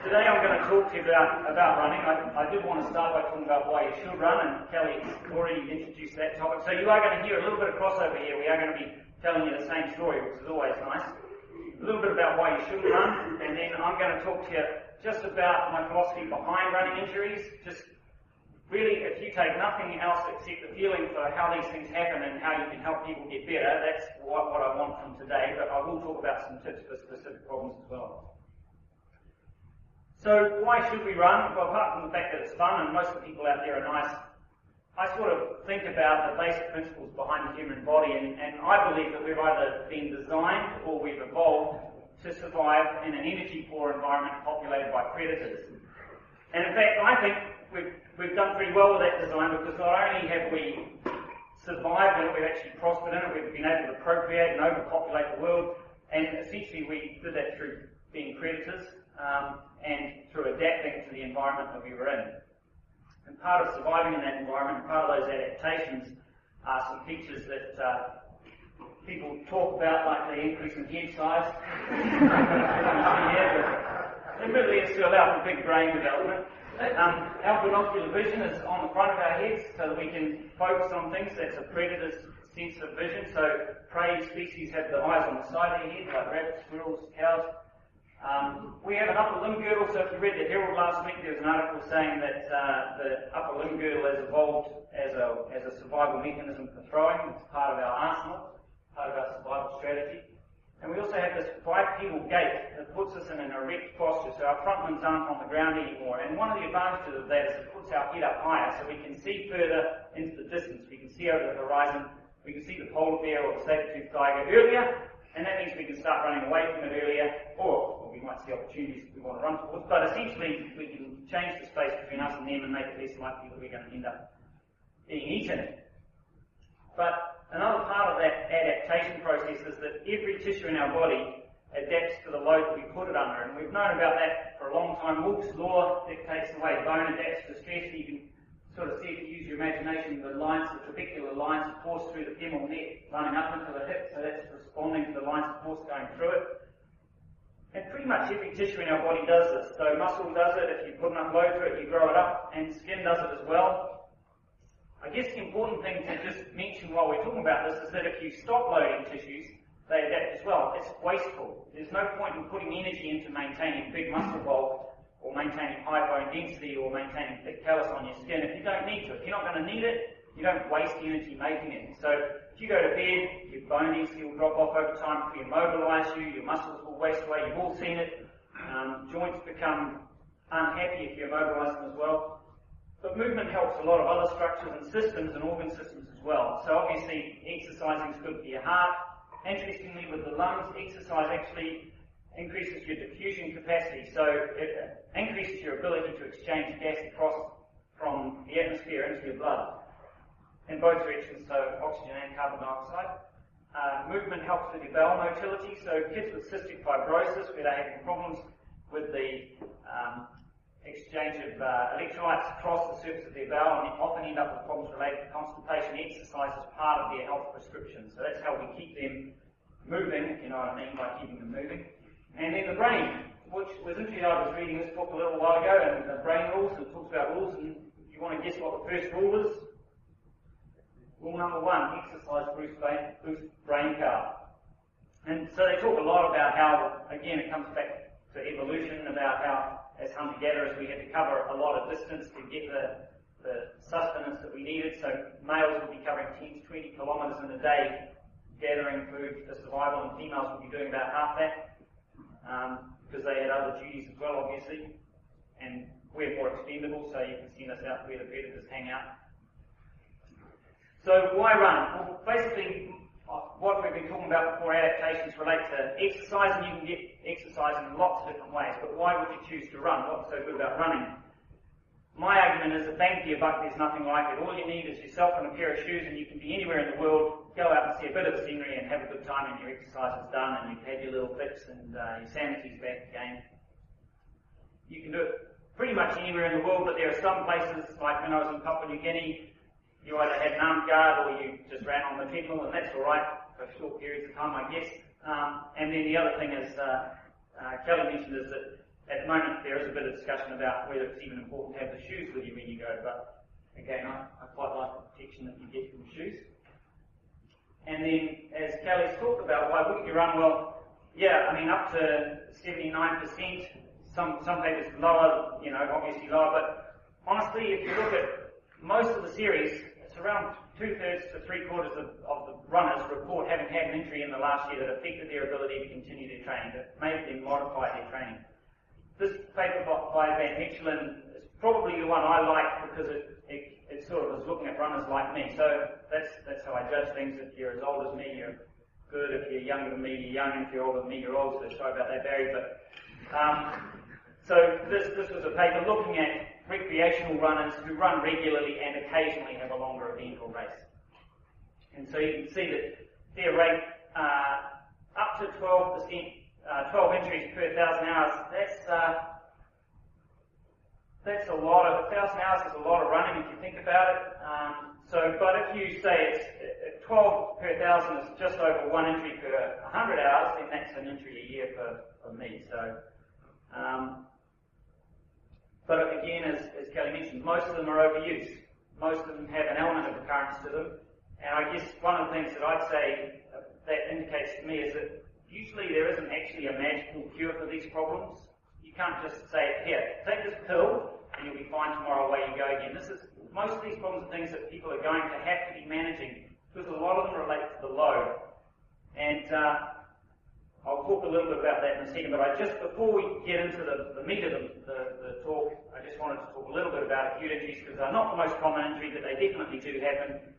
Today I'm going to talk to you about running. I did want to start by talking about why you should run, and Kelly's already introduced that topic. So you are going to hear a little bit of crossover here. We are going to be telling you the same story, which is always nice. A little bit about why you shouldn't run, and then I'm going to talk to you just about my philosophy behind running injuries. Just really, if you take nothing else except the feeling for how these things happen and how you can help people get better, that's what I want from today, but I will talk about some tips for specific problems as well. So why should we run? Well, apart from the fact that it's fun and most of the people out there are nice, I sort of think about the basic principles behind the human body, and I believe that we've either been designed or we've evolved to survive in an energy-poor environment populated by predators. And in fact, I think we've done pretty well with that design, because not only have we survived in it, we've actually prospered in it, we've been able to procreate and overpopulate the world, and essentially we did that through being predators, and through adapting to the environment that we were in. And part of surviving in that environment, part of those adaptations, are some features that people talk about, like the increase in head size. It really is to allow for big brain development. Our binocular vision is on the front of our heads so that we can focus on things. That's a predator's sense of vision. So prey species have the eyes on the side of their head, like rabbits, squirrels, cows. We have an upper limb girdle, so if you read the Herald last week, there was an article saying that the upper limb girdle has evolved as a survival mechanism for throwing. It's part of our arsenal, part of our survival strategy. And we also have this bipedal gait that puts us in an erect posture, so our front limbs aren't on the ground anymore. And one of the advantages of that is it puts our head up higher, so we can see further into the distance. We can see over the horizon, we can see the polar bear or the saber-toothed tiger earlier, and that means we can start running away from it earlier, or we might see opportunities we want to run towards. But essentially, we can change the space between us and them and make it less likely that we're going to end up being eaten. But another part of that adaptation process is that every tissue in our body adapts to the load that we put it under. And we've known about that for a long time. Wilkes' law dictates the way bone adapts to stress. You can sort of see, if you use your imagination, the lines, the trabecular lines that course through the femoral neck running up into the hip, so that's responding to the lines of force going through it. And pretty much every tissue in our body does this. So muscle does it, if you put enough load through it, you grow it up, and skin does it as well. I guess the important thing to just mention while we're talking about this is that if you stop loading tissues, they adapt as well. It's wasteful. There's no point in putting energy into maintaining big muscle bulk, or maintaining high bone density, or maintaining thick callus on your skin if you don't need to. If you're not going to need it, you don't waste energy making it. So if you go to bed, your bone density will drop off over time. If we immobilise you, your muscles will waste away. You've all seen it. Joints become unhappy if you immobilise them as well. But movement helps a lot of other structures and systems and organ systems as well. So obviously exercising is good for your heart. Interestingly, with the lungs, exercise actually increases your diffusion capacity, so it increases your ability to exchange gas across from the atmosphere into your blood in both directions, so oxygen and carbon dioxide. Movement helps with your bowel motility, so kids with cystic fibrosis, where they're having problems with the exchange of electrolytes across the surface of their bowel, and often end up with problems related to constipation. Exercise is part of their health prescription, so that's how we keep them moving, if you know what I mean by keeping them moving. And then the brain, which was interesting. I was reading this book a little while ago, and the brain rules, and it talks about rules, and you want to guess what the first rule is? Rule number 1, exercise boosts brain power. And so they talk a lot about how, again, it comes back to evolution, about how, as hunter-gatherers, we had to cover a lot of distance to get the sustenance that we needed. So males would be covering 10 to 20 kilometres in a day gathering food for survival, and females would be doing about half that. Because they had other duties as well, obviously, and we're more expendable, so you can send us out where the predators hang out. So why run? Well, basically, what we've been talking about before, adaptations relate to exercise, and you can get exercise in lots of different ways, but why would you choose to run? What's so good about running? My argument is that bang for your buck, there's nothing like it. All you need is yourself and a pair of shoes, and you can be anywhere in the world, go out and see a bit of the scenery and have a good time, and your exercise is done, and you've had your little fix, and your sanity's back again. You can do it pretty much anywhere in the world, but there are some places, like when I was in Papua New Guinea, you either had an armed guard or you just ran on the treadmill, and that's alright for short periods of time, I guess. And then the other thing is, Kelly mentioned, is that at the moment there is a bit of discussion about whether it's even important to have the shoes with you when you go, but again, I quite like the protection that you get from the shoes. And then, as Kelly's talked about, why wouldn't you run? Well, yeah, I mean, up to 79%, some papers lower, obviously lower, but honestly, if you look at most of the series, it's around 2/3 to 3/4 of the runners report having had an injury in the last year that affected their ability to continue their training, that made them modify their training. This paper by Van Mechelen is probably the one I like because it sort of is looking at runners like me. So that's how I judge things. If you're as old as me, you're good. If you're younger than me, you're young. If you're older than me, you're old. So sorry about that, Barry. But so this was a paper looking at recreational runners who run regularly and occasionally have a longer event or race. And so you can see that their rate up to 12%, 12 injuries per 1,000 hours. That's a lot of 1,000 hours is a lot of running if you think about it. But if you say it's 12 per 1,000 is just over 1 injury per 100 hours, then that's an injury a year for me. So. But again, as Kelly mentioned, most of them are overused. Most of them have an element of recurrence to them. And I guess one of the things that I'd say that indicates to me is that usually there isn't actually a magical cure for these problems. You can't just say, here, take this pill and you'll be fine tomorrow, away you go again. Most of these problems are things that people are going to have to be managing because a lot of them relate to the load. And I'll talk a little bit about that in a second, but before we get into the meat of the talk, I just wanted to talk a little bit about acute injuries because they're not the most common injury, but they definitely do happen.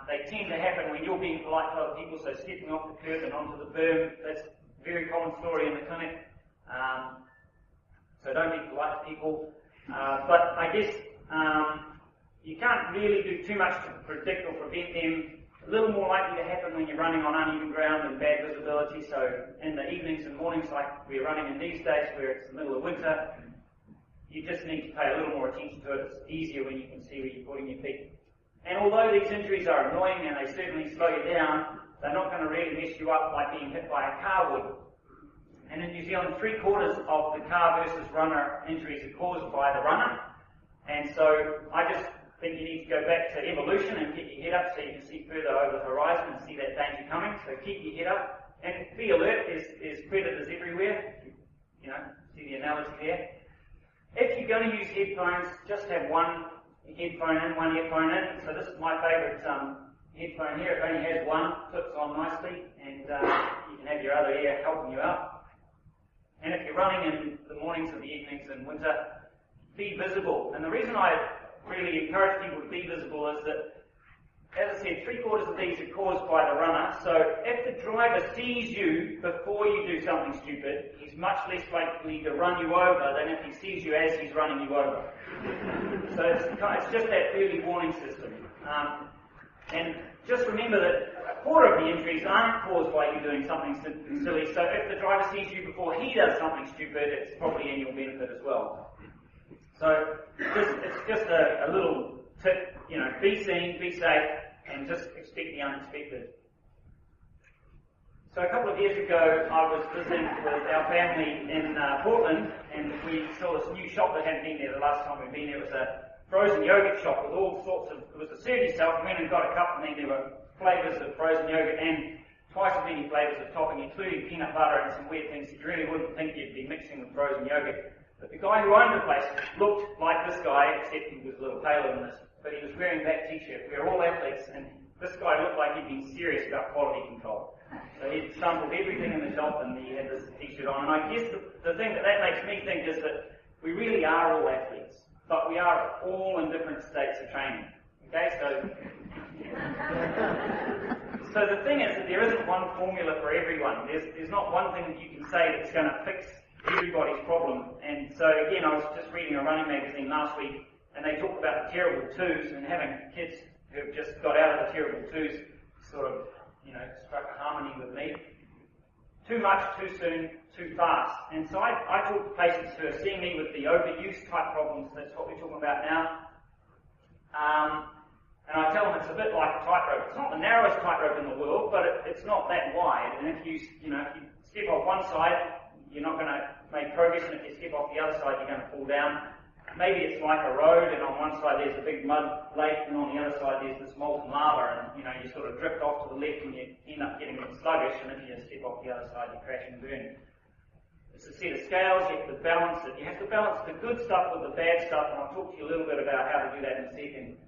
They tend to happen when you're being polite to other people, so stepping off the curb and onto the berm, that's a very common story in the clinic. So don't be polite to people. But I guess you can't really do too much to predict or prevent them. A little more likely to happen when you're running on uneven ground and bad visibility, so in the evenings and mornings like we're running in these days where it's the middle of winter, you just need to pay a little more attention to it. It's easier when you can see where you're putting your feet. And although these injuries are annoying and they certainly slow you down, they're not going to really mess you up like being hit by a car would. And in New Zealand, 3/4 of the car versus runner injuries are caused by the runner. And so I just think you need to go back to evolution and get your head up so you can see further over the horizon and see that danger coming. So keep your head up and be alert. There's predators everywhere. See the analogy there. If you're going to use headphones, just have one headphone in, one earphone in. So this is my favourite headphone here. It only has one, clips on nicely, and you can have your other ear helping you out. And if you're running in the mornings or the evenings in winter, be visible. And the reason I really encourage people to be visible is that, as I said, 3/4 of these are caused by the runner. So if the driver sees you before you do something stupid, he's much less likely to run you over than if he sees you as he's running you over. So it's just that early warning system. And just remember that 1/4 of the injuries aren't caused by you doing something silly. So if the driver sees you before he does something stupid, it's probably in your benefit as well. So it's just a little tip, be seen, be safe, and just expect the unexpected. So a couple of years ago, I was visiting with our family in Portland, and we saw this new shop that hadn't been there the last time we'd been there. It was a frozen yogurt shop with all sorts of, it was a surf yourself, went and got a cup, and then there were flavours of frozen yogurt and twice as many flavours of topping, including peanut butter and some weird things you really wouldn't think you'd be mixing with frozen yogurt. But the guy who owned the place looked like this guy, except he was a little paler than this, but he was wearing that t-shirt. We were all athletes, and this guy looked like he'd been serious about quality control. So he'd sampled everything in the shop, and he had this t-shirt on. And I guess the thing that makes me think is that we really are all athletes, but we are all in different states of training. Okay, so the thing is that there isn't one formula for everyone. There's not one thing that you can say that's going to fix everybody's problem. And so again, I was just reading a running magazine last week, and they talk about the terrible twos, and having kids who have just got out of the terrible twos sort of, struck a harmony with me. Too much, too soon, too fast. And so I talk to patients who are seeing me with the overuse type problems. That's what we're talking about now. And I tell them it's a bit like a tightrope. It's not the narrowest tightrope in the world, but it's not that wide. And if you step off one side, you're not going to make progress, and if you step off the other side, you're going to fall down. Maybe it's like a road, and on one side there's a big mud lake, and on the other side there's this molten lava, and you sort of drift off to the left, and you end up getting sluggish, and if you step off the other side, you crash and burn. It's a set of scales. You have to balance it. You have to balance the good stuff with the bad stuff, and I'll talk to you a little bit about how to do that in a second.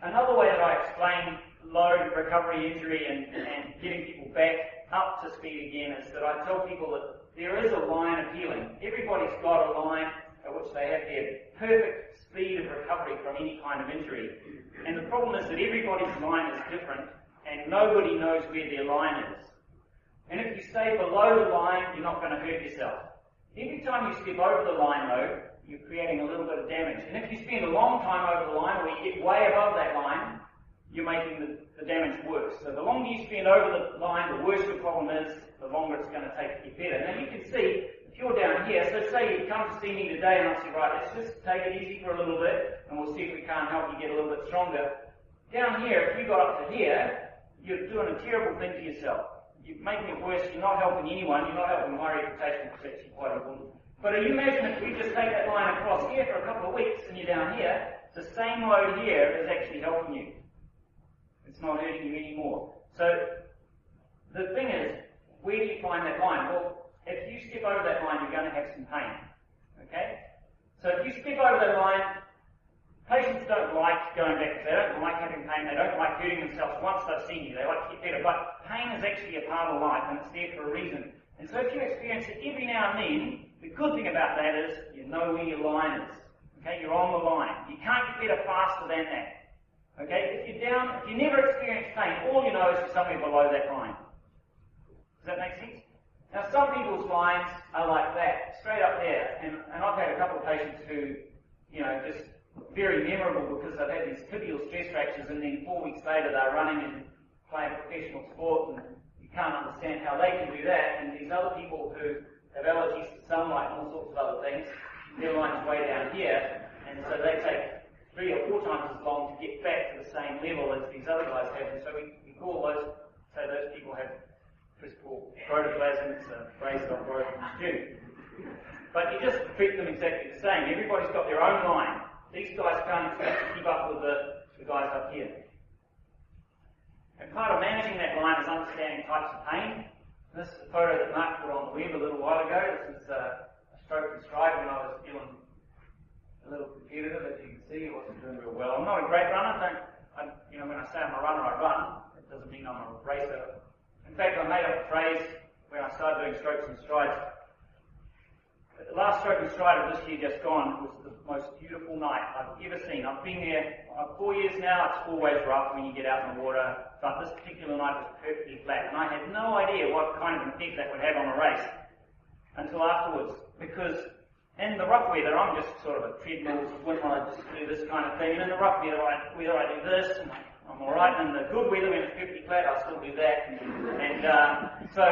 Another way that I explain load, recovery, injury, and getting people back up to speed again is that I tell people that there is a line of healing. Everybody's got a line at which they have their perfect speed of recovery from any kind of injury. And the problem is that everybody's line is different, and nobody knows where their line is. And if you stay below the line, you're not going to hurt yourself. Every time you step over the line, though, you're creating a little bit of damage. And if you spend a long time over the line, or you get way above that line, you're making the damage worse. So the longer you spend over the line, the worse your problem is, the longer it's going to take to get better. Now you can see, if you're down here, so say you come to see me today and I say, right, let's just take it easy for a little bit, and we'll see if we can't help you get a little bit stronger. Down here, if you got up to here, you're doing a terrible thing to yourself. You're making it worse, you're not helping anyone, you're not helping my reputation, which is actually quite important. But you imagine if we just take that line across here for a couple of weeks and you're down here, the same load here is actually helping you. It's not hurting you anymore. So the thing is, where do you find that line? Well, if you step over that line, you're going to have some pain. Okay? So if you step over that line, patients don't like going back. They don't like having pain. They don't like hurting themselves once they've seen you. They like to get better. But pain is actually a part of life, and it's there for a reason. And so if you experience it every now and then, the good thing about that is you know where your line is. Okay? You're on the line. You can't get better faster than that. Okay? If you're down, if you never experience pain, all you know is you're somewhere below that line. Does that make sense? Now, some people's lines are like that, straight up there. And I've had a couple of patients who, just very memorable because they've had these tibial stress fractures, and then 4 weeks later they're running and playing professional sport, and you can't understand how they can do that. And these other people who have allergies to sunlight and all sorts of other things, their line's way down here, and so they take 3 or 4 times as long to get back to the same level as these other guys have. And so we call those people have crystal protoplasm. It's a phrase that I've borrowed from a student. But you just treat them exactly the same. Everybody's got their own line. These guys can't expect to keep up with the guys up here. And part of managing that line is understanding types of pain. This is a photo that Mark put on the web a little while ago. This is a stroke and stride when I was feeling a little competitive. As you can see, I wasn't doing real well. I'm not a great runner. When I say I'm a runner, I run. It doesn't mean I'm a racer. In fact, I made up a phrase when I started doing strokes and strides. The last stroke and stride of this year just gone was the most beautiful night I've ever seen. I've been there 4 years now. It's always rough when you get out in the water, but this particular night was perfectly flat, and I had no idea what kind of effect that would have on a race until afterwards, because in the rough weather I'm just sort of a treadmill swimmer. I just do this kind of thing, and in the rough weather I do this, and I'm alright, and in the good weather when it's perfectly flat I still do that, so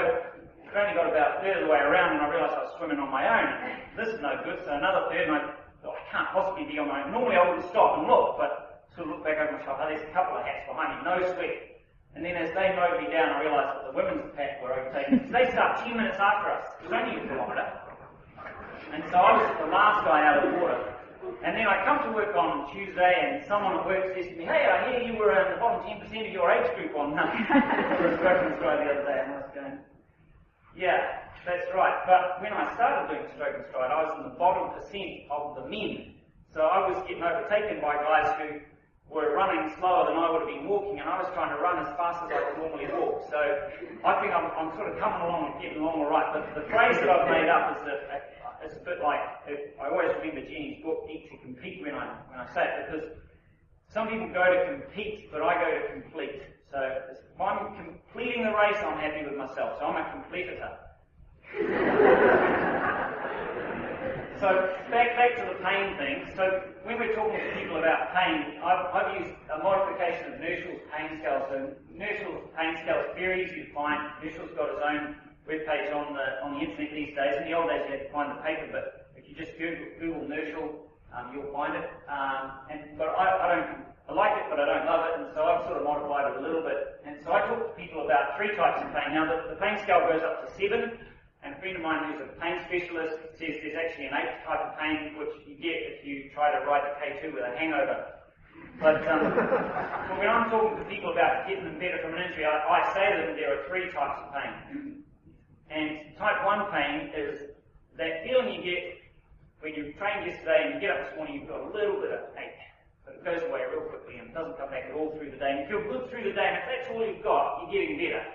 I only got about a third of the way around when I realised I was swimming on my own. This is no good, so another third, and I thought, I can't possibly be on my own. Normally I wouldn't stop and look, but sort of look back over my shoulder. There's a couple of hats behind me, no sweat. And then as they mowed me down, I realised that the women's pack were overtaking. They start 10 minutes after us. It was only a kilometre. And so I was the last guy out of the water. And then I come to work on Tuesday, and someone at work says to me, "Hey, I hear you were in the bottom 10% of your age group on the instructions the other day." And I was going, yeah, that's right. But when I started doing stroke and stride, I was in the bottom % of the men. So I was getting overtaken by guys who were running slower than I would have been walking, and I was trying to run as fast as I could normally walk. So I think I'm sort of coming along and getting along all right. But the phrase that I've made up is that it's a bit like, I always remember Jenny's book, Eat to Compete, when I say it, because some people go to compete, but I go to complete. So if I'm completing the race, I'm happy with myself. So I'm a completer. So back to the pain thing. So when we're talking to people about pain, I've used a modification of Nerschel's pain scale. So Nerschel's pain scale is very easy to find. Nerschel's got his own webpage on the internet these days. In the old days you had to find the paper, but if you just Google Nerschel, you'll find it. But I like it, but I don't love it, and so I've sort of modified it a little bit. And so I talk to people about 3 types of pain. Now, the pain scale goes up to 7, And a friend of mine who's a pain specialist says there's actually an 8th type of pain which you get if you try to ride the K2 with a hangover. But when I'm talking to people about getting them better from an injury, I say to them there are 3 types of pain. And type 1 pain is that feeling you get when you trained yesterday and you get up this morning, you've got a little bit of ache, but it goes away real quickly and doesn't come back at all through the day. And you feel good through the day, and if that's all you've got, you're getting better.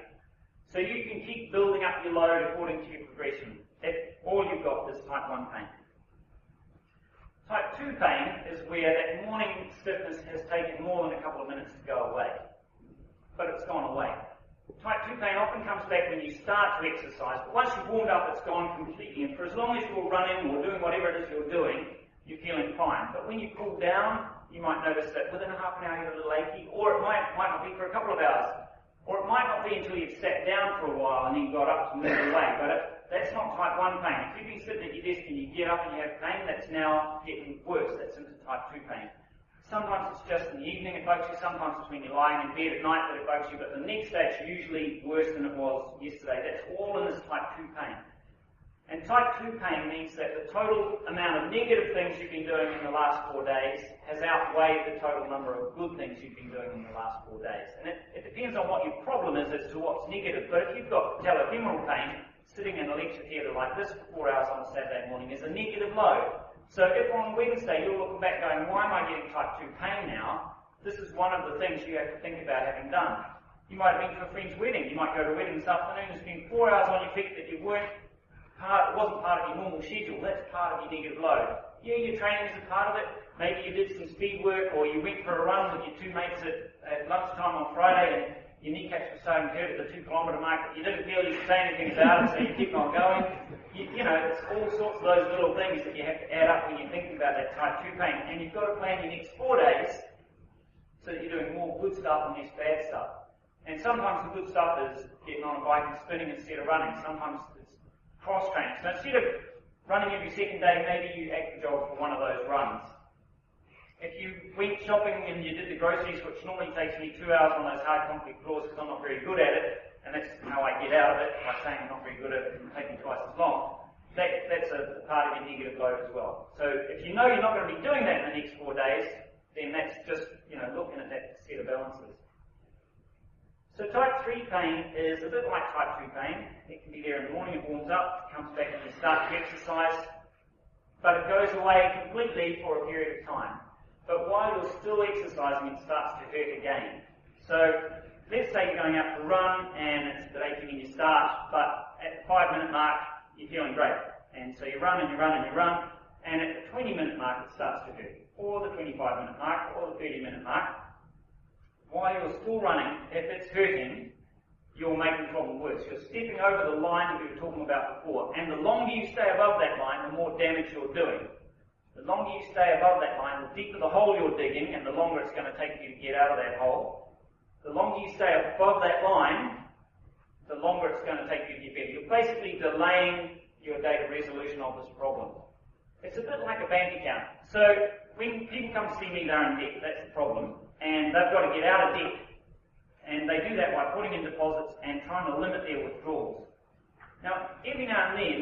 So you can keep building up your load according to your progression. If all you've got is type 1 pain. Type 2 pain is where that morning stiffness has taken more than a couple of minutes to go away, but it's gone away. Type 2 pain often comes back when you start to exercise, but once you've warmed up, it's gone completely. And for as long as you're running or doing whatever it is you're doing, you're feeling fine. But when you cool down, you might notice that within a half an hour you're a little achy, or it might not be for a couple of hours, or it might not be until you've sat down for a while and then got up to move away. But that's not type 1 pain. If you've been sitting at your desk and you get up and you have pain, that's now getting worse. That's into type 2 pain. Sometimes it's just in the evening it bugs you, sometimes it's when you're lying in bed at night that it bugs you, but the next day it's usually worse than it was yesterday. That's all in this type 2 pain. And type 2 pain means that the total amount of negative things you've been doing in the last 4 days has outweighed the total number of good things you've been doing in the last 4 days. And it depends on what your problem is as to what's negative, but if you've got patellofemoral pain, sitting in a lecture theatre like this for 4 hours on a Saturday morning is a negative load. So if on Wednesday you're looking back going, why am I getting type 2 pain now? This is one of the things you have to think about having done. You might have been to a friend's wedding. You might go to a wedding this afternoon and spend 4 hours on your feet that you wasn't part of your normal schedule. That's part of your negative load. Yeah, your training is a part of it. Maybe you did some speed work, or you went for a run with your 2 mates at lunchtime on Friday and your kneecaps were starting to hurt at the 2 kilometre mark, but you didn't feel you could say anything about it, so you keep on going. You know, it's all sorts of those little things that you have to add up when you're thinking about that type 2 pain. And you've got to plan your next 4 days so that you're doing more good stuff and less bad stuff. And sometimes the good stuff is getting on a bike and spinning instead of running. Sometimes it's cross-training. So instead of running every second day, maybe you act the job for one of those runs. If you went shopping and you did the groceries, which normally takes me 2 hours on those hard concrete floors because I'm not very good at it, and that's how I get out of it, by saying I'm not very good at it, it can take me twice as long, that's a part of your negative load as well. So if you know you're not going to be doing that in the next 4 days, then that's just, looking at that set of balances. So type 3 pain is a bit like type 2 pain. It can be there in the morning, it warms up, it comes back when you start to exercise, but it goes away completely for a period of time. But while you're still exercising, it starts to hurt again. So let's say you're going out to run and it's a bit achy when you start, but at the 5-minute mark, you're feeling great. And so you run and you run and you run, and at the 20-minute mark, it starts to hurt. Or the 25-minute mark, or the 30-minute mark. While you're still running, if it's hurting, you're making the problem worse. You're stepping over the line that we were talking about before. And the longer you stay above that line, the more damage you're doing. The longer you stay above that line, the deeper the hole you're digging, and the longer it's going to take you to get out of that hole. The longer you stay above that line, the longer it's going to take you to get better. You're basically delaying your date of resolution of this problem. It's a bit like a bank account. So when people come to see me, they're in debt. That's the problem. And they've got to get out of debt. And they do that by putting in deposits and trying to limit their withdrawals. Now, every now and then,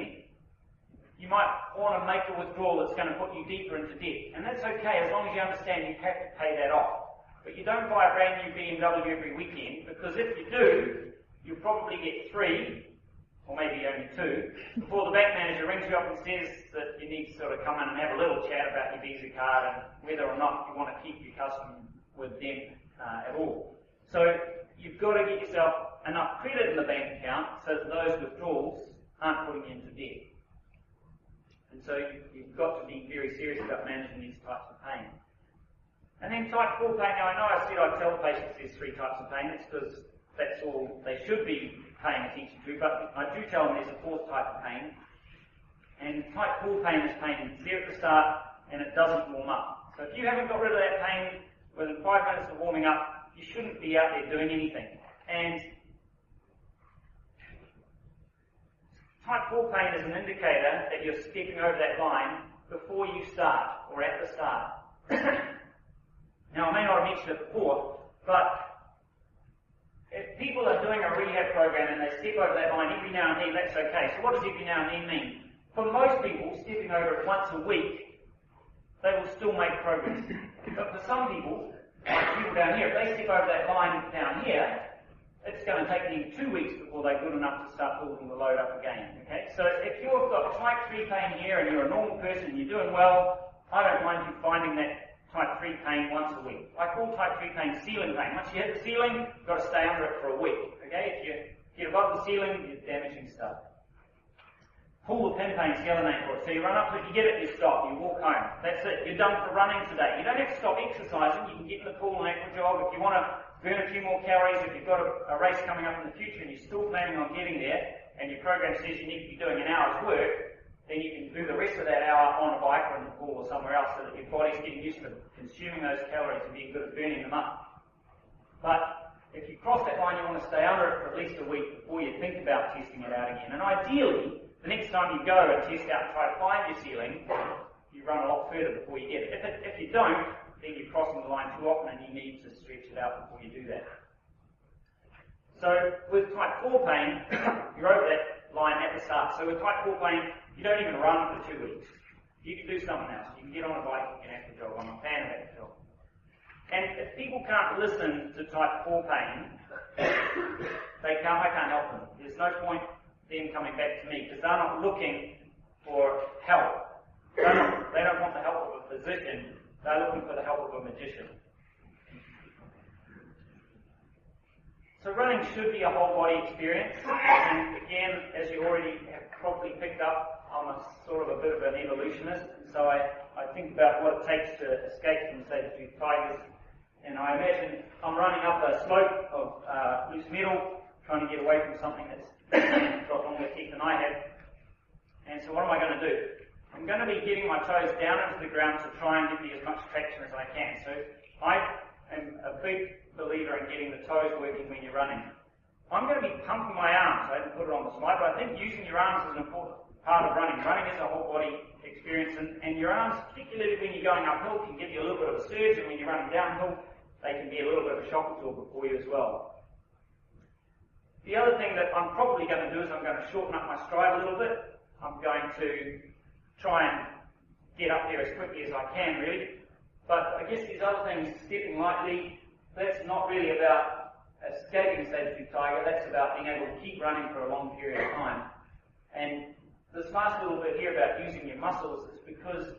you might want to make a withdrawal that's going to put you deeper into debt. And that's okay as long as you understand you have to pay that off. But you don't buy a brand new BMW every weekend, because if you do, you'll probably get 3, or maybe only 2, before the bank manager rings you up and says that you need to sort of come in and have a little chat about your Visa card and whether or not you want to keep your custom with them at all. So you've got to get yourself enough credit in the bank account so that those withdrawals aren't putting you into debt. And so you've got to be very serious about managing these types of pain. And then type 4 pain, now I know I said I'd tell the patients there's 3 types of pain, that's because that's all they should be paying attention to, but I do tell them there's a 4th type of pain. And type 4 pain is pain there at the start and it doesn't warm up. So if you haven't got rid of that pain within 5 minutes of warming up, you shouldn't be out there doing anything. And type 4 pain is an indicator that you're stepping over that line before you start, or at the start. Now, I may not have mentioned it before, but if people are doing a rehab program and they step over that line every now and then, that's okay. So what does every now and then mean? For most people, stepping over it once a week, they will still make progress. But for some people, like people down here, if they step over that line down here, it's going to take them 2 weeks before they're good enough to start building the load up again. Okay? So if you've got type 3 pain here and you're a normal person and you're doing well, I don't mind you finding that type 3 pain once a week. I call type 3 pain ceiling pain. Once you hit the ceiling, you've got to stay under it for a week. Okay? If you get above the ceiling, you're damaging stuff. Pull the pin pain, the other name for it. So you run up to it, you get it, you stop, you walk home. That's it. You're done for running today. You don't have to stop exercising. You can get in the pool and aqua jog. If you want to burn a few more calories, if you've got a race coming up in the future and you're still planning on getting there, and your program says you need to be doing an hour's work, then you can do the rest of that hour on a bike or in the pool or somewhere else so that your body's getting used to consuming those calories and being good at burning them up. But if you cross that line, you want to stay under it for at least a week before you think about testing it out again. And ideally, the next time you go and test out and try to find your ceiling, you run a lot further before you get it. If you don't, then you're crossing the line too often and you need to stretch it out before you do that. So with type 4 pain, you're over that line at the start. So with type 4 pain, you don't even run for 2 weeks. You can do something else. You can get on a bike, you can aqua jog. I'm a fan of aqua jog. And if people can't listen to type 4 pain, I can't help them. There's no point them coming back to me because they're not looking for help. They don't want the help of a physician. They're looking for the help of a magician. So running should be a whole body experience. And again, as you already have probably picked up, I'm a sort of a bit of an evolutionist. So I think about what it takes to escape from saber-toothed tigers. And I imagine I'm running up a slope of loose metal, trying to get away from something that's got longer teeth than I have. And so what am I going to do? I'm going to be getting my toes down into the ground to try and give me as much traction as I can. So I am a big believer in getting the toes working when you're running. I'm going to be pumping my arms. I didn't put it on the slide, but I think using your arms is an important part of running. Running is a whole body experience, and your arms, particularly when you're going uphill, can give you a little bit of a surge, and when you're running downhill, they can be a little bit of a shock absorber for you as well. The other thing that I'm probably going to do is I'm going to shorten up my stride a little bit. I'm going to try and get up there as quickly as I can, really. But I guess these other things, stepping lightly, that's not really about escaping a saber-toothed tiger. That's about being able to keep running for a long period of time. And this last little bit here about using your muscles is because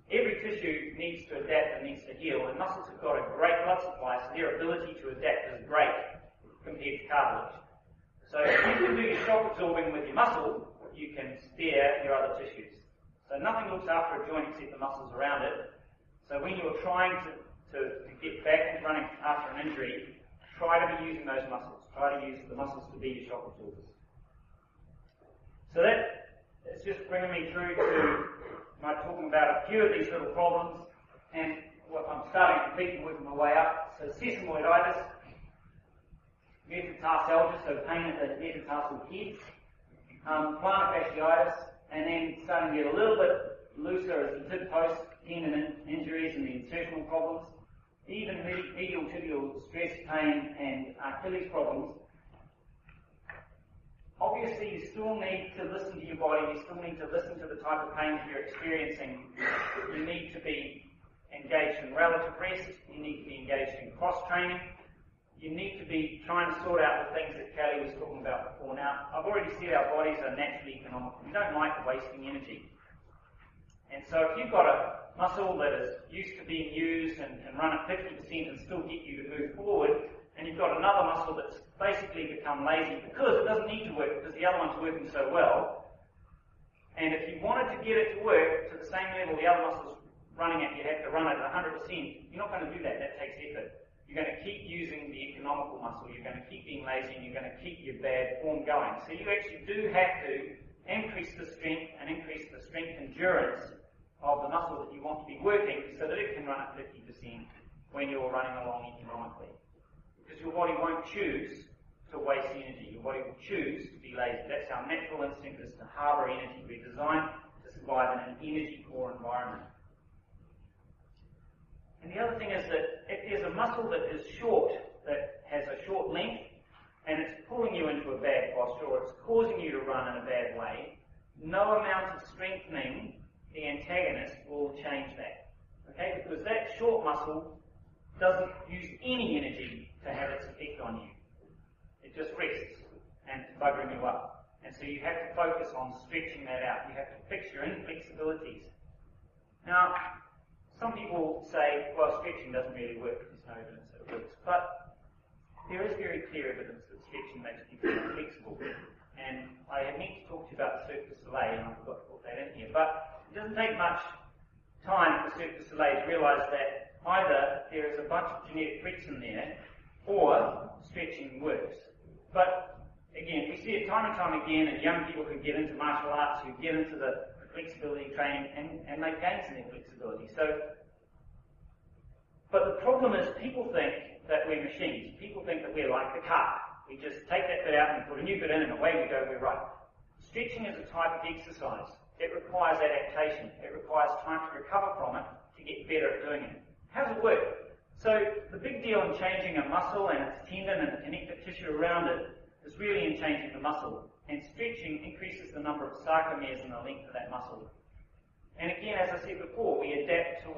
every tissue needs to adapt and needs to heal. And muscles have got a great blood supply, so their ability to adapt is great compared to cartilage. So if you can do your shock absorbing with your muscle, you can spare your other tissues. So nothing looks after a joint except the muscles around it. So when you're trying to get back and running after an injury, try to be using those muscles. Try to use the muscles to be your shock absorbers. So that is just bringing me through to my talking about a few of these little problems, and what I'm starting to peak and working my way up. So sesamoiditis, metatarsalgia, so pain at the metatarsal heads, plantar fasciitis, and then starting to get a little bit looser as the tib post tendon injuries and the insertional problems, even medial tibial stress pain and Achilles problems. Obviously, you still need to listen to your body. You still need to listen to the type of pain that you're experiencing. You need to be engaged in relative rest. You need to be engaged in cross-training. You need to be trying to sort out the things that Kelly was talking about before. Now, I've already said our bodies are naturally economical. We don't like wasting energy. And so if you've got a muscle that is used to being used and can run at 50% and still get you to move forward, and you've got another muscle that's basically become lazy because it doesn't need to work because the other one's working so well, and if you wanted to get it to work to the same level the other muscle's running at, you have to run it at 100%. You're not going to do that. That takes effort. You're going to keep using the economical muscle. You're going to keep being lazy, and you're going to keep your bad form going. So you actually do have to increase the strength and increase the strength endurance of the muscle that you want to be working so that it can run at 50% when you're running along economically. Because your body won't choose to waste energy. Your body will choose to be lazy. That's our natural instinct, is to harbour energy. We're designed to survive in an energy-poor environment. And the other thing is that if there's a muscle that is short, that has a short length, and it's pulling run in a bad way, no amount of strengthening the antagonist will change that. Okay? Because that short muscle doesn't use any energy to have its effect on you. It just rests and it's buggering you up. And so you have to focus on stretching that out. You have to fix your inflexibilities. Now, some people say, well, stretching doesn't really work. There's no evidence that it works. But there is very clear evidence that stretching makes people more flexible. And I had meant to talk to you about Cirque du Soleil, and I forgot to put that in here. But it doesn't take much time for Cirque du Soleil to realise that either there is a bunch of genetic tricks in there, or stretching works. But again, we see it time and time again in young people who get into martial arts, who get into the flexibility training and make gains in their flexibility. But the problem is people think that we're machines. People think that we're like the car. We just take that bit out and put a new bit in and away we go, we're right. Stretching is a type of exercise. It requires adaptation. It requires time to recover from it to get better at doing it. How does it work? So the big deal in changing a muscle and its tendon and the connective tissue around it is really in changing the muscle. And stretching increases the number of sarcomeres and the length of that muscle. And again, as I said before, we adapt to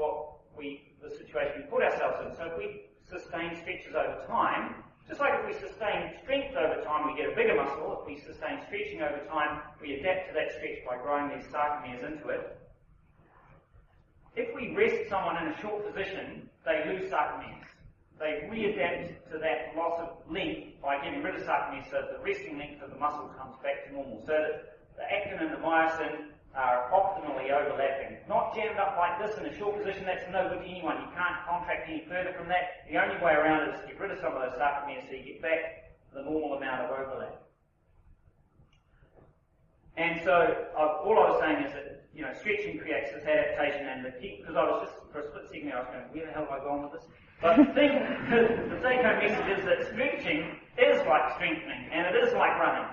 the situation we put ourselves in. So if we sustain stretches over time, just like if we sustain strength over time, we get a bigger muscle. If we sustain stretching over time, we adapt to that stretch by growing these sarcomeres into it. If we rest someone in a short position, they lose sarcomeres. They readapt to that loss of length by getting rid of sarcomeres so that the resting length of the muscle comes back to normal. So that the actin and the myosin are optimally overlapping. Not jammed up like this in a short position, that's no good to anyone. You can't contract any further from that. The only way around it is to get rid of some of those sarcomeres so you get back the normal amount of overlap. And so all I was saying is that stretching creates this adaptation, and because I was just for a split second I was going, where the hell have I gone with this? But the take-home message is that stretching is like strengthening, and it is like running.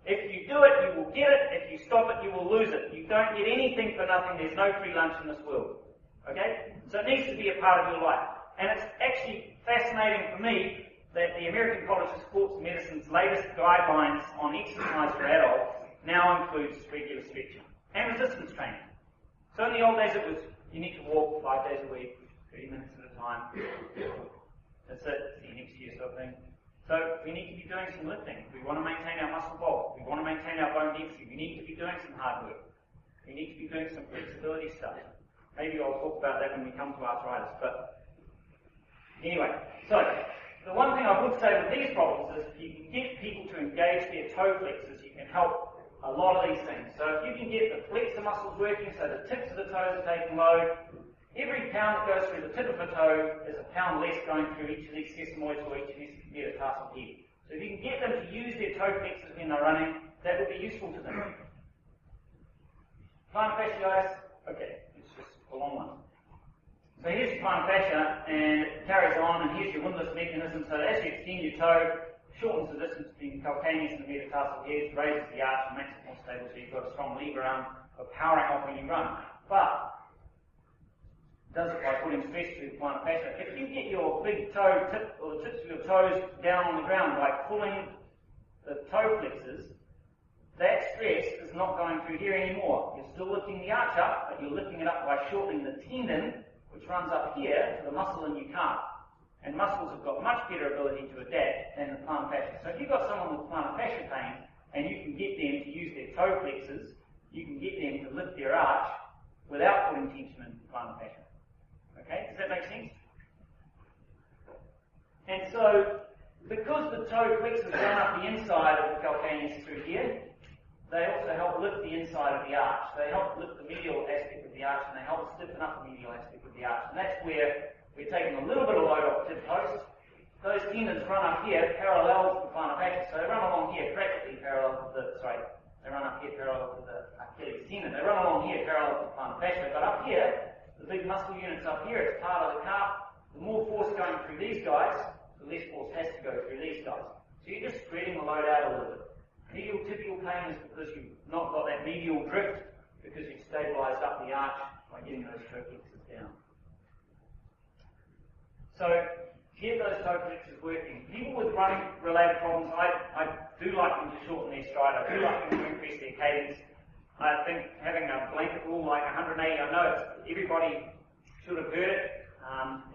If you do it, you will get it. If you stop it, you will lose it. You don't get anything for nothing. There's no free lunch in this world. Okay? So it needs to be a part of your life. And it's actually fascinating for me that the American College of Sports Medicine's latest guidelines on exercise for adults now includes regular stretching and resistance training. So in the old days it was, you need to walk 5 days a week, 30 minutes at a time. That's it. See you next year sort of thing. So we need to be doing some lifting. We want to maintain our muscle bulk. We want to maintain our bone density. We need to be doing some hard work. We need to be doing some flexibility stuff. Maybe I'll talk about that when we come to arthritis. But anyway, so the one thing I would say with these problems is if you can get people to engage their toe flexors, you can help a lot of these things. So if you can get the flexor muscles working so the tips of the toes are taking load, every pound that goes through the tip of a toe is a pound less going through each of these sesamoids or each of these metatarsal head. So if you can get them to use their toe flexors when they're running, that will be useful to them. Plantar fasciitis, okay, it's just a long one. So here's your plantar fascia, and it carries on, and here's your windlass mechanism. So as you extend your toe, shortens the distance between the calcaneus and the metatarsal heads, raises the arch and makes it more stable, so you've got a strong lever arm for powering off when you run. But does it by putting stress through the plantar fascia. If you get your big toe tip, or the tips of your toes down on the ground by pulling the toe flexors, that stress is not going through here anymore. You're still lifting the arch up, but you're lifting it up by shortening the tendon, which runs up here, to the muscle in your calf. And muscles have got much better ability to adapt than the plantar fascia. So if you've got someone with plantar fascia pain, and you can get them to use their toe flexors, you can get them to lift their arch without putting tension in the plantar fascia. Okay, does that make sense? And so, because the toe flexors run up the inside of the calcaneus through here, they also help lift the inside of the arch. They help lift the medial aspect of the arch, and they help stiffen up the medial aspect of the arch. And that's where we're taking a little bit of load off the tib post. Those tendons run up here parallel to the plantar fascia, so they run along here practically parallel to they run up here parallel to the Achilles tendon. They run along here parallel to the plantar fascia, but up here, the big muscle units up here, it's part of the calf. The more force going through these guys, the less force has to go through these guys. So you're just spreading the load out a little bit. Medial tibial pain is because you've not got that medial drift, because you've stabilised up the arch by getting those toe flexors down. So Get those toe flexors working. People with running-related problems, I do like them to shorten their stride. I do like them to increase their cadence. I think having a blanket rule like 180, I know everybody should have heard it.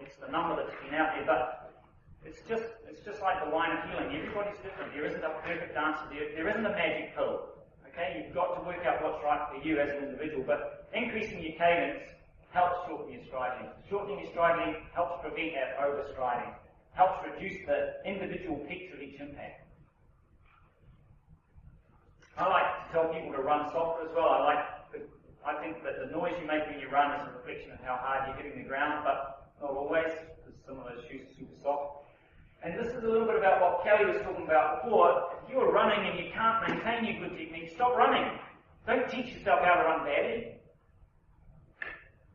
It's the number that's been out there, but it's just like the wine of healing. Everybody's different. There isn't a perfect answer. There isn't a magic pill. Okay, you've got to work out what's right for you as an individual. But increasing your cadence helps shorten your stride length. Shortening your stride length helps prevent that overstriding, helps reduce the individual peaks of each impact. I like to tell people to run softer as well. I think that the noise you make when you run is a reflection of how hard you're hitting the ground, but not always, because some of those shoes are super soft. And this is a little bit about what Kelly was talking about before. If you're running and you can't maintain your good technique, stop running. Don't teach yourself how to run badly.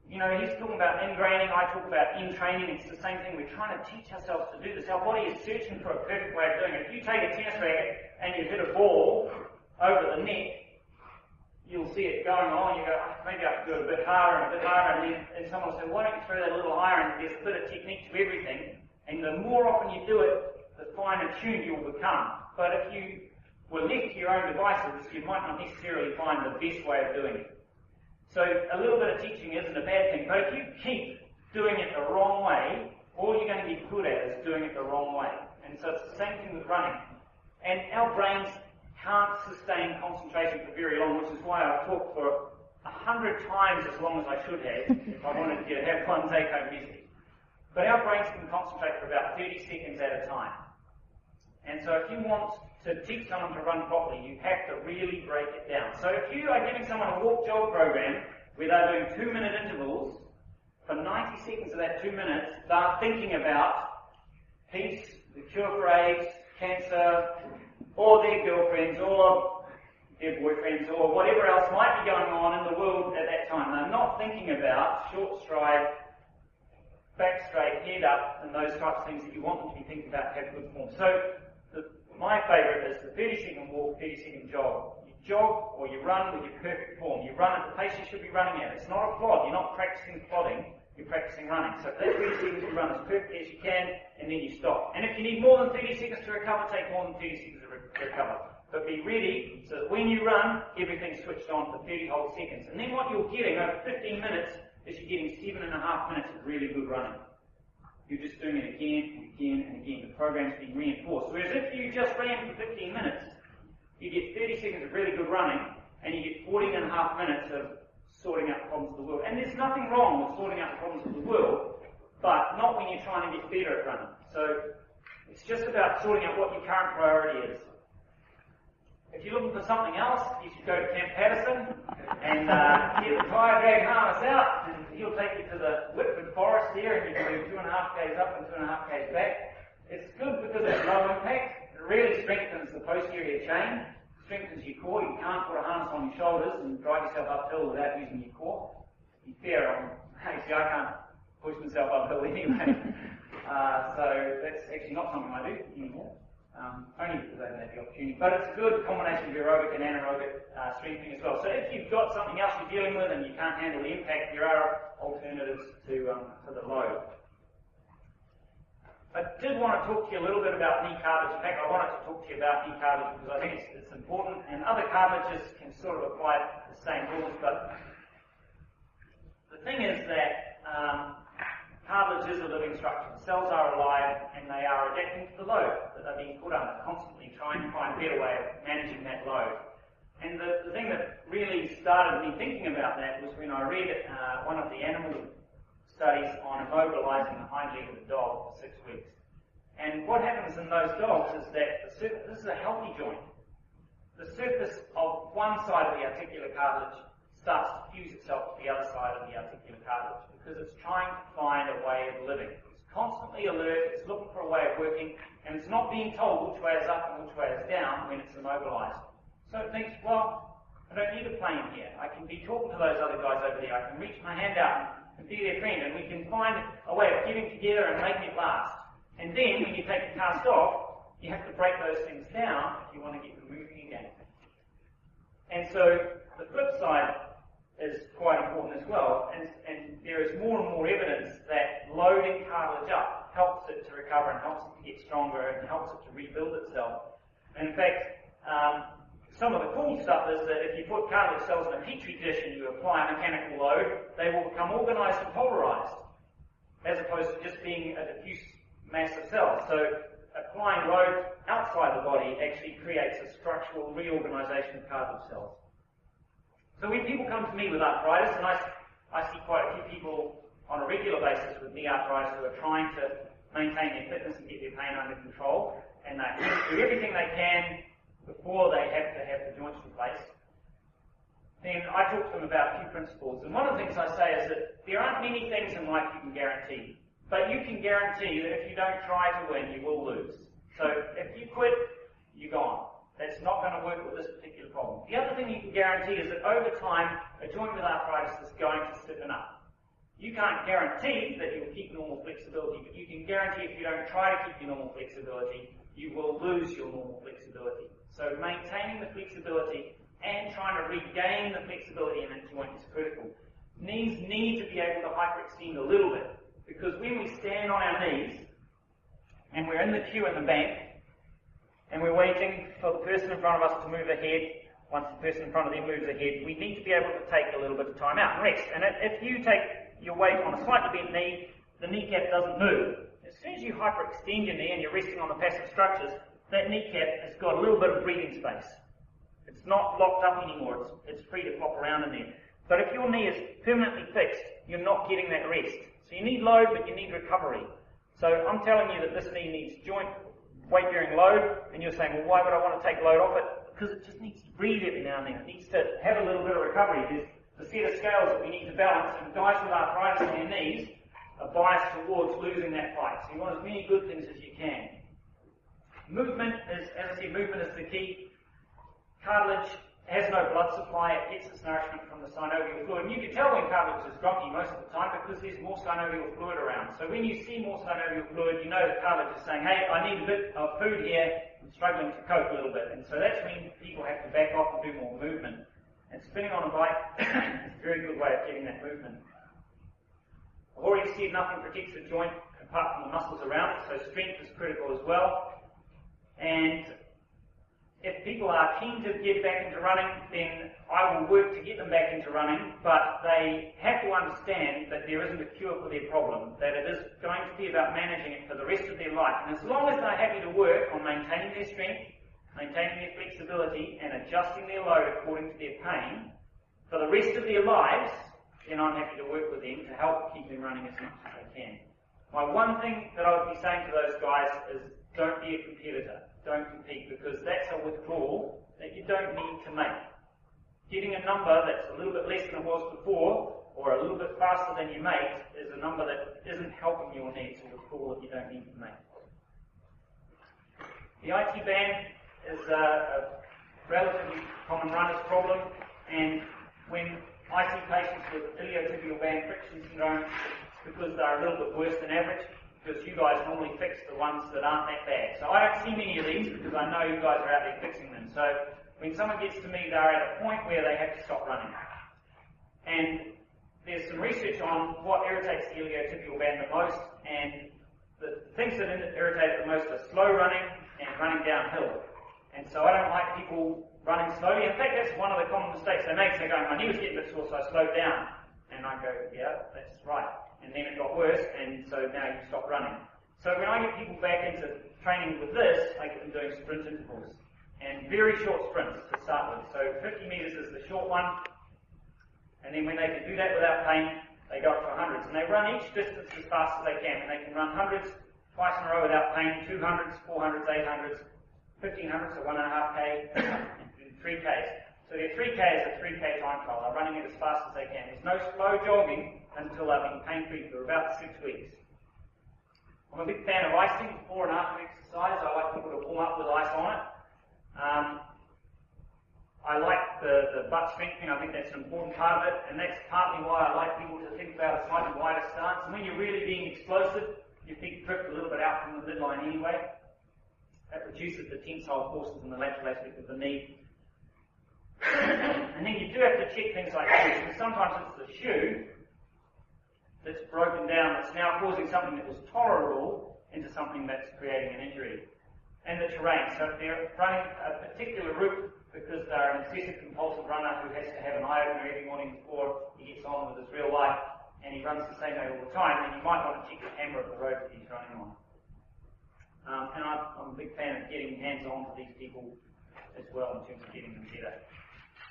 You know, he's talking about ingraining, I talk about in-training. It's the same thing. We're trying to teach ourselves to do this. Our body is searching for a perfect way of doing it. If you take a tennis racket and you hit a ball over the net, you'll see it going on. You go, maybe I could do it a bit harder, and someone will say, why don't you throw that a little higher? And there's a bit of technique to everything. And the more often you do it, the finer tuned you'll become. But if you were left to your own devices, you might not necessarily find the best way of doing it. So a little bit of teaching isn't a bad thing, but if you keep doing it the wrong way, all you're going to get good at is doing it the wrong way. And so it's the same thing with running. And our brains can't sustain concentration for very long, which is why I've talked for 100 times as long as I should have if I wanted to have one take-home message. But our brains can concentrate for about 30 seconds at a time. And so if you want to teach someone to run properly, you have to really break it down. So if you are giving someone a walk-jog program where they're doing 2-minute intervals, for 90 seconds of that 2 minutes, they're thinking about peace, the cure for AIDS, cancer, or their girlfriends, or their boyfriends, or whatever else might be going on in the world at that time. They're not thinking about short stride, back straight, head up, and those types of things that you want them to be thinking about to have good form. So my favourite is the 30-second walk, 30-second jog. You jog or you run with your perfect form. You run at the pace you should be running at. It's not a plod. You're not practicing plodding. You're practicing running. So for that 30 seconds, you run as perfectly as you can, and then you stop. And if you need more than 30 seconds to recover, take more than 30 seconds to recover. But be ready so that when you run, everything's switched on for 30 whole seconds. And then what you're getting over 15 minutes is you're getting 7.5 minutes of really good running. You're just doing it again and again and again. The program's being reinforced. Whereas if you just ran for 15 minutes, you get 30 seconds of really good running, and you get 14.5 minutes of sorting out the problems of the world. And there's nothing wrong with sorting out the problems of the world, but not when you're trying to get better at running. So it's just about sorting out what your current priority is. If you're looking for something else, you should go to Camp Patterson and get the tyre drag harness out, and he'll take you to the Whitford Forest there, and you can do 2.5 k's up and 2.5 k's back. It's good because it's low impact. It really strengthens the posterior chain, strengthens your core. You can't put a harness on your shoulders and drive yourself uphill without using your core. Be fair on, actually I can't push myself uphill anyway. So that's actually not something I do anymore. Only because I haven't had the opportunity. But it's a good combination of aerobic and anaerobic strengthening as well. So if you've got something else you're dealing with and you can't handle the impact, there are alternatives to the load. I did want to talk to you a little bit about knee cartilage. In fact, I wanted to talk to you about knee cartilage because I think it's important, and other cartilages can sort of apply the same rules, but the thing is that cartilage is a living structure. The cells are alive and they are adapting to the load that they're being put under, constantly trying to find a better way of managing that load. And the thing that really started me thinking about that was when I read one of the animal studies on immobilizing the hind leg of a dog for 6 weeks. And what happens in those dogs is that this is a healthy joint. The surface of one side of the articular cartilage starts to fuse itself with the other side of the articular cartilage because it's trying to find a way of living. It's constantly alert, it's looking for a way of working, and it's not being told which way is up and which way is down when it's immobilized. So it thinks, well, I don't need a plane here. I can be talking to those other guys over there. I can reach my hand out and be their friend, and we can find a way of getting together and making it last. And then, when you take the cast off, you have to break those things down if you want to get them moving again. And so, the flip side is quite important as well, and there is more and more evidence that loading cartilage up helps it to recover and helps it to get stronger and helps it to rebuild itself. And in fact, some of the cool stuff is that if you put cartilage cells in a petri dish and you apply a mechanical load, they will become organised and polarised, as opposed to just being a diffuse mass of cells. So applying load outside the body actually creates a structural reorganisation of cartilage cells. So when people come to me with arthritis, and I see quite a few people on a regular basis with knee arthritis who are trying to maintain their fitness and get their pain under control, and they do everything they can before they have to have the joints replaced, then I talk to them about a few principles. And one of the things I say is that there aren't many things in life you can guarantee, but you can guarantee that if you don't try to win, you will lose. So if you quit, you're gone. That's not going to work with this particular problem. The other thing you can guarantee is that over time, a joint with arthritis is going to stiffen up. You can't guarantee that you'll keep normal flexibility, but you can guarantee if you don't try to keep your normal flexibility, you will lose your normal flexibility. So maintaining the flexibility and trying to regain the flexibility in a joint is critical. Knees need to be able to hyperextend a little bit, because when we stand on our knees and we're in the queue in the bank and we're waiting for the person in front of us to move ahead, once the person in front of them moves ahead, we need to be able to take a little bit of time out and rest. And if you take your weight on a slightly bent knee, the kneecap doesn't move. As soon as you hyperextend your knee and you're resting on the passive structures, that kneecap has got a little bit of breathing space. It's not locked up anymore, it's free to flop around in there. But if your knee is permanently fixed, you're not getting that rest. So you need load, but you need recovery. So I'm telling you that this knee needs joint weight-bearing load, and you're saying, well, why would I want to take load off it? Because it just needs to breathe every now and then. It needs to have a little bit of recovery. There's a set of scales that we need to balance, and guys with arthritis in their knees are biased towards losing that fight. So you want as many good things as you can. Movement is, as I said, movement is the key. Cartilage has no blood supply, it gets its nourishment from the synovial fluid. And you can tell when cartilage is grumpy most of the time because there's more synovial fluid around. So when you see more synovial fluid, you know that cartilage is saying, hey, I need a bit of food here, I'm struggling to cope a little bit. And so that's when people have to back off and do more movement. And spinning on a bike is a very good way of getting that movement. I've already said nothing protects the joint apart from the muscles around it, so strength is critical as well. And if people are keen to get back into running, then I will work to get them back into running, but they have to understand that there isn't a cure for their problem, that it is going to be about managing it for the rest of their life. And as long as they're happy to work on maintaining their strength, maintaining their flexibility, and adjusting their load according to their pain, for the rest of their lives, then I'm happy to work with them to help keep them running as much as they can. My one thing that I would be saying to those guys is don't be a competitor. Don't compete, because that's a withdrawal that you don't need to make. Getting a number that's a little bit less than it was before, or a little bit faster than you made, is a number that isn't helping your needs, a withdrawal that you don't need to make. The IT band is a relatively common runner's problem, and when I see patients with iliotibial band friction syndrome, it's because they're a little bit worse than average, because you guys normally fix the ones that aren't that bad. So I don't see many of these because I know you guys are out there fixing them. So when someone gets to me, they're at a point where they have to stop running. And there's some research on what irritates the iliotibial band the most, and the things that irritate it the most are slow running and running downhill. And so I don't like people running slowly. In fact, that's one of the common mistakes they make. They go, my knee was getting a bit sore, so I slowed down. And I go, yeah, that's right. And then it got worse, and so now you stop running. So when I get people back into training with this, I get them doing sprint intervals. And very short sprints to start with. So 50 metres is the short one. And then when they can do that without pain, they go up to 100s. And they run each distance as fast as they can. And they can run 100s twice in a row without pain, 200s, 400s, 800s, 1500s, so 1.5k, and 3ks. So their 3k is a 3k time trial. They're running it as fast as they can. There's no slow jogging until they've been pain-free for about 6 weeks. I'm a big fan of icing before and after exercise. I like people to warm up with ice on it. I like the butt strengthening. I think that's an important part of it, and that's partly why I like people to think about a slightly wider stance. And when you're really being explosive, your feet drift a little bit out from the midline anyway. That reduces the tensile forces in the lateral aspect of the knee. And then you do have to check things like shoes, because sometimes it's the shoe that's broken down, that's now causing something that was tolerable into something that's creating an injury. And the terrain. So if they're running a particular route because they're an excessive compulsive runner who has to have an eye-opener every morning before he gets on with his real life, and he runs the same way all the time, then you might want to check the camber of the road that he's running on. And I'm a big fan of getting hands-on to these people as well in terms of getting them better.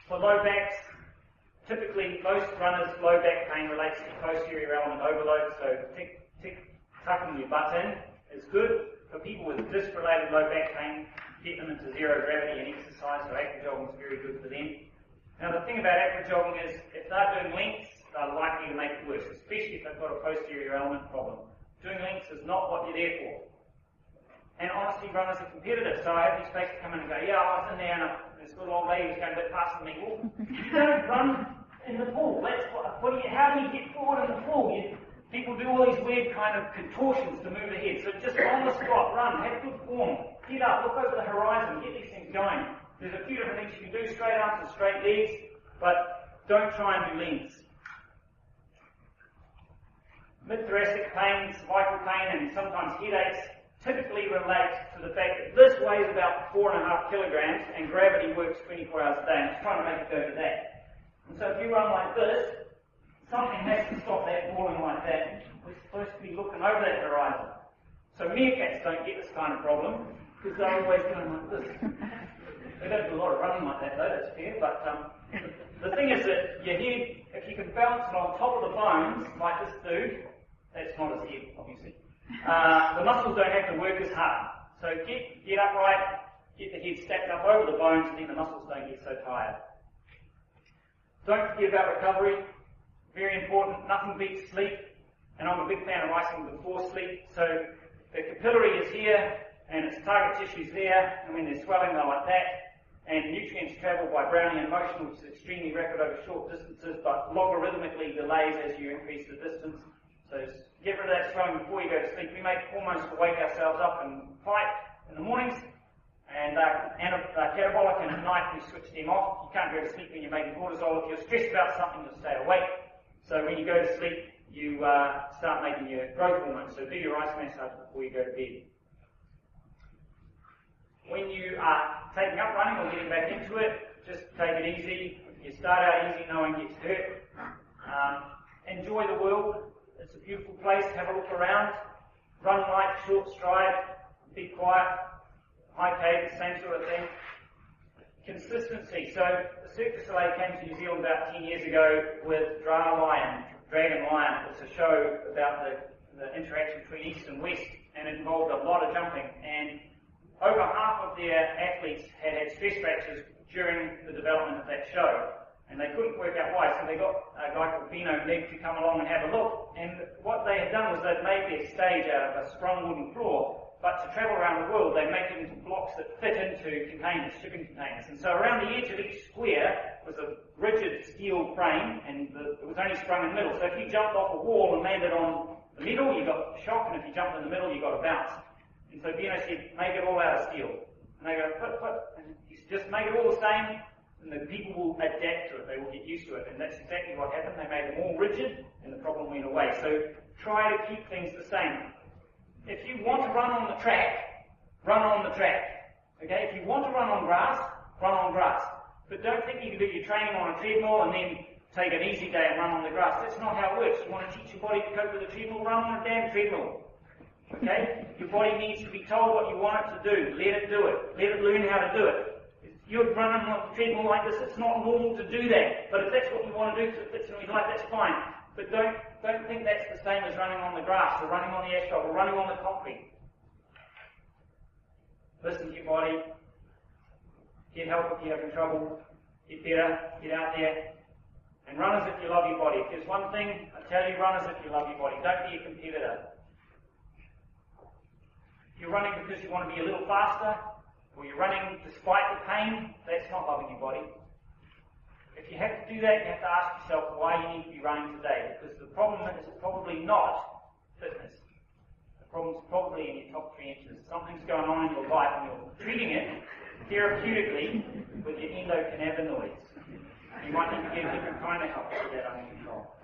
For low backs, typically most runners' low back pain relates to posterior element overload, so tucking your butt in is good. For people with disc-related low back pain, get them into zero gravity and exercise, so aquajogging is very good for them. Now the thing about aquajogging is, if they're doing lengths, they're likely to make it worse, especially if they've got a posterior element problem. Doing lengths is not what you're there for. And honestly, runners are competitive, so I have these folks come in and go, yeah, I was in there and this little old lady was going a bit faster than me. Well, you don't run in the pool. How do you get forward in the pool? People do all these weird kind of contortions to move their head. So just on the spot, run, have good form, get up, look over the horizon, get these things going. There's a few different things you can do, straight arms and straight legs, but don't try and do lengths. Mid-thoracic pain, cervical pain, and sometimes headaches typically relate to the fact that this weighs about 4.5 kilograms and gravity works 24 hours a day, and it's trying to make it go to that. And so if you run like this, something has to stop that falling like that. We're supposed to be looking over that horizon. So meerkats don't get this kind of problem because they're always going like this. They don't do a lot of running like that though, that's fair, but the thing is that your head, if you can balance it on top of the bones, like this dude, that's not his head, obviously, the muscles don't have to work as hard. So get upright, get the head stacked up over the bones, and then the muscles don't get so tired. Don't forget about recovery. Very important, nothing beats sleep, and I'm a big fan of icing before sleep. So the capillary is here, and its target tissue's there, and when they're swelling, they're like that. And nutrients travel by Brownian motion, which is extremely rapid over short distances, but logarithmically delays as you increase the distance. So get rid of that swelling before you go to sleep. We make hormones to wake ourselves up and fight in the mornings, and they're catabolic, and at night we switch them off. You can't go to sleep when you're making cortisol. If you're stressed about something, you'll stay awake. So when you go to sleep, you start making your growth hormones. So do your ice massage before you go to bed. When you are taking up running or getting back into it, just take it easy. You start out easy, no one gets hurt. Enjoy the world. It's a beautiful place. Have a look around. Run light, short stride. Be quiet. High cadence, same sort of thing. Consistency. So the Cirque du Soleil came to New Zealand about 10 years ago with Dragon Lion. It's a show about the interaction between East and West, and it involved a lot of jumping. And over half of their athletes had stress fractures during the development of that show, and they couldn't work out why. So they got a guy called Bino Meg to come along and have a look. And what they had done was they'd made their stage out of a sprung wooden floor. But to travel around the world, they make it into blocks that fit into containers, shipping containers. And so around the edge of each square was a rigid steel frame, and it was only sprung in the middle. So if you jumped off a wall and landed on the middle, you got a shock, and if you jumped in the middle, you got a bounce. And so Bino said, make it all out of steel. And they go, put, and he said, just make it all the same, and the people will adapt to it. They will get used to it. And that's exactly what happened. They made them all rigid, and the problem went away. So try to keep things the same. If you want to run on the track, run on the track. Okay? If you want to run on grass, run on grass. But don't think you can do your training on a treadmill and then take an easy day and run on the grass. That's not how it works. You want to teach your body to cope with a treadmill, run on a damn treadmill. Okay? Your body needs to be told what you want it to do. Let it do it. Let it learn how to do it. If you're running on a treadmill like this, it's not normal to do that. But if that's what you want to do, because it fits in your life, that's fine. But don't think that's the same as running on the grass, or running on the asphalt, or running on the concrete. Listen to your body. Get help if you're having trouble. Get better. Get out there. And run as if you love your body. If there's one thing, I tell you, run as if you love your body. Don't be a competitor. If you're running because you want to be a little faster, or you're running despite the pain, that's not loving your body. If you have to do that, you have to ask yourself why you need to be running today. Because the problem is probably not fitness. The problem's probably in your top 3 inches. Something's going on in your life and you're treating it therapeutically with your endocannabinoids. You might need to get a different kind of help to get that under control.